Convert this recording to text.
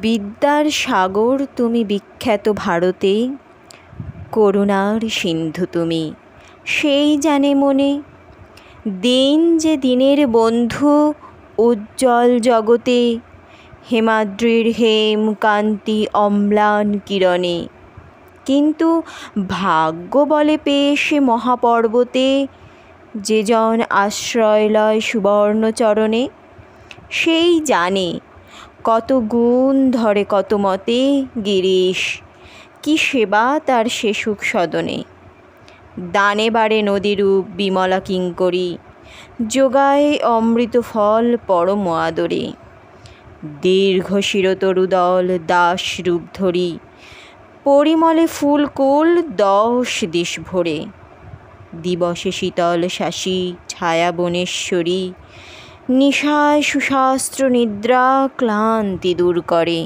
বিদ্যার সাগর তুমি বিখ্যাত ভারতে, করুণার সিন্ধু তুমি সেই জানে মনে। দিন যে দিনের বন্ধু উজ্জ্বল জগতে, হেমাদ্রির হেম কান্তি অম্লান কিরণে। কিন্তু ভাগ্য বলে পেয়ে সে মহাপর্বতে, যে জন আশ্রয় লয় সুবর্ণ চরণে। সেই জানে কত গুণ ধরে কত মতে গিরিশ, কি সেবা তার সে সুখ সদনে। দানে বাড়ে নদীরূপ বিমলা কিঙ্করী, যোগায় অমৃত ফল পরম আদরে। দীর্ঘ শিরতরুদল দাস রূপ ধরি, পরিমলে ফুলকুল 10 দিশ ভরে। দিবসে শীতল শাসী ছায়া বনেশ্বরী, নিশায় সুশাস্ত্র নিদ্রা ক্লান্তি দূর করে।